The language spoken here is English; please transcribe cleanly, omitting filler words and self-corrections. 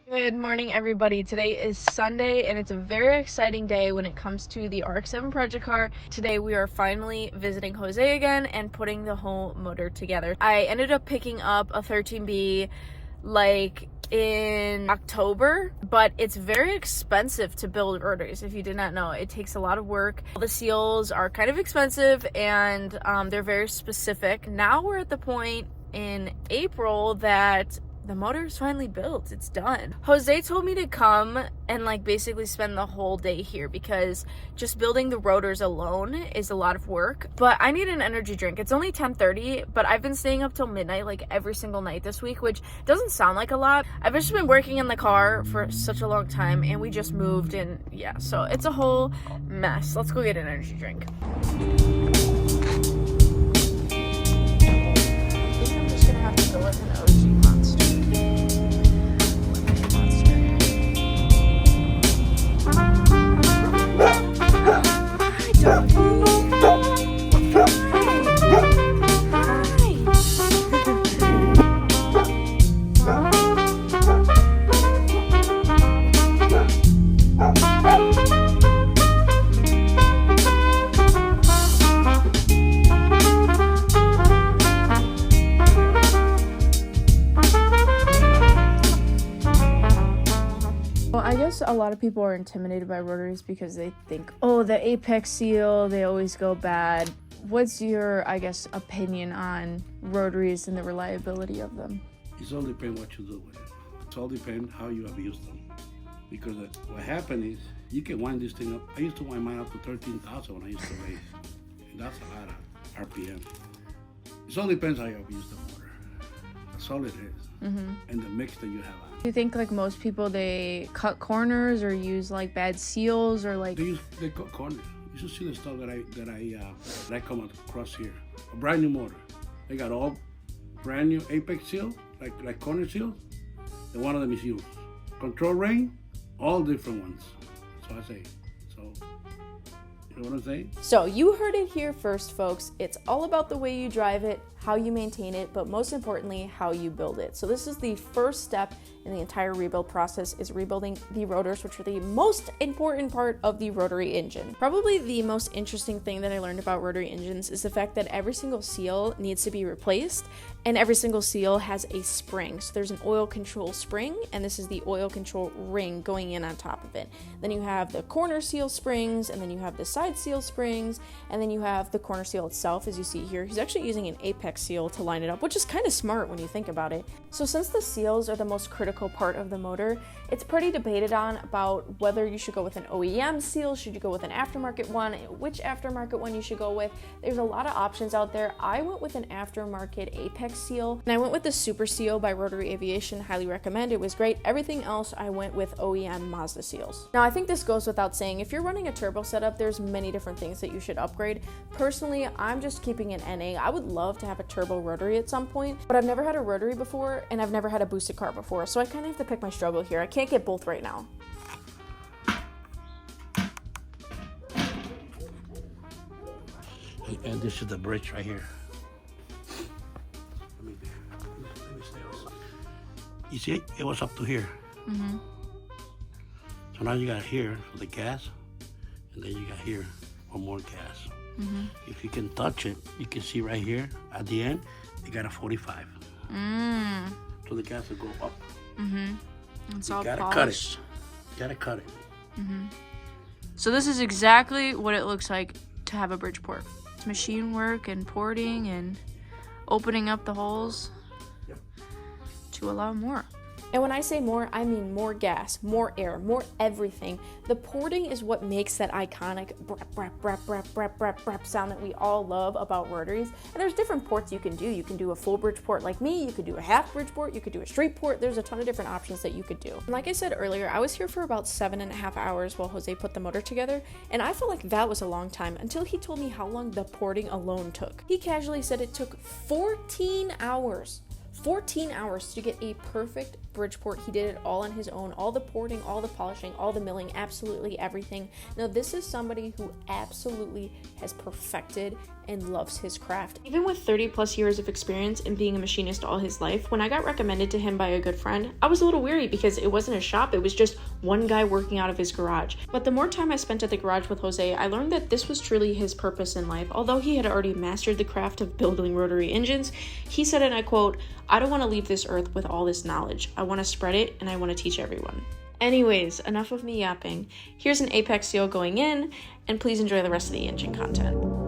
Good morning, everybody. Today is Sunday, and it's a very exciting day when it comes to the RX-7 project car. Today, we are finally visiting Jose again and putting the whole motor together. I ended up picking up a 13B like in October, but it's very expensive to build rotors. If you did not know, it takes a lot of work. The seals are kind of expensive, and they're very specific. Now we're at the point in April that the motor is finally built. It's done. Jose told me to come and like basically spend the whole day here because just building the rotors alone is a lot of work. But I need an energy drink. It's only 10:30, but I've been staying up till midnight like every single night this week, which doesn't sound like a lot. I've just been working in the car for such a long time, and we just moved, and yeah, so it's a whole mess. Let's go get an energy drink. I think I'm just gonna have to go with an OG Monster. Well, I guess a lot of people are intimidated by rotaries because they think, oh, the apex seal, they always go bad. What's your, I guess, opinion on rotaries and the reliability of them? It all depends what you do with it. It all depends how you abuse them. Because what happened is, you can wind this thing up. I used to wind mine up to 13,000 when I used to race. And that's a lot of RPM. It all depends how you abuse the motor. That's all it is. Mm-hmm. And the mix that you have on. Do you think like most people, they cut corners or use like bad seals or like? They cut corners. You should see the stuff that I come across here. A brand new motor. They got all brand new apex seal, like corner seals, and one of them is used. Control ring, all different ones. So I say, you know what I'm saying? So you heard it here first, folks. It's all about the way you drive it, how you maintain it, but most importantly, how you build it. So this is the first step in the entire rebuild process, is rebuilding the rotors, which are the most important part of the rotary engine. Probably the most interesting thing that I learned about rotary engines is the fact that every single seal needs to be replaced, and every single seal has a spring. So there's an oil control spring, and this is the oil control ring going in on top of it. Then you have the corner seal springs, and then you have the side seal springs, and then you have the corner seal itself, as you see here. He's actually using an apex seal to line it up, which is kind of smart when you think about it. So since the seals are the most critical part of the motor, it's pretty debated on about whether you should go with an OEM seal, should you go with an aftermarket one, which aftermarket one you should go with. There's a lot of options out there. I went with an aftermarket apex seal, and I went with the Super Seal by Rotary Aviation. Highly recommend. It was great. Everything else I went with OEM Mazda seals. Now I think this goes without saying, if you're running a turbo setup, there's many different things that you should upgrade. Personally, I'm just keeping an NA. I would love to have a turbo rotary at some point, but I've never had a rotary before, and I've never had a boosted car before, so I kind of have to pick my struggle here. I can't get both right now. And this is the bridge right here. Let me stay also. You see, it was up to here. Mm-hmm. So now you got here for the gas, and then you got here for more gas. Mm-hmm. If you can touch it, you can see right here at the end, you got a 45. So the gas will go up. Mm-hmm. It's all gotta polished. cut it. You gotta cut it. Mm-hmm. So this is exactly what it looks like to have a Bridgeport. It's machine work and porting and opening up the holes to allow more. And when I say more, I mean more gas, more air, more everything. The porting is what makes that iconic brap, brap, brap, brap, brap, brap, brap sound that we all love about rotaries. And there's different ports you can do. You can do a full Bridgeport like me, you could do a half Bridgeport, you could do a straight port. There's a ton of different options that you could do. And like I said earlier, I was here for about 7.5 hours while Jose put the motor together, and I felt like that was a long time until he told me how long the porting alone took. He casually said it took 14 hours. 14 hours to get a perfect Bridgeport. He did it all on his own, all the porting, all the polishing, all the milling, absolutely everything. Now, this is somebody who absolutely has perfected and loves his craft. Even with 30 plus years of experience and being a machinist all his life, when I got recommended to him by a good friend, I was a little weary because it wasn't a shop, it was just one guy working out of his garage. But the more time I spent at the garage with Jose, I learned that this was truly his purpose in life. Although he had already mastered the craft of building rotary engines, he said, and I quote, "I don't want to leave this earth with all this knowledge. I want to spread it and I want to teach everyone." Anyways, enough of me yapping. Here's an apex seal going in, and please enjoy the rest of the engine content.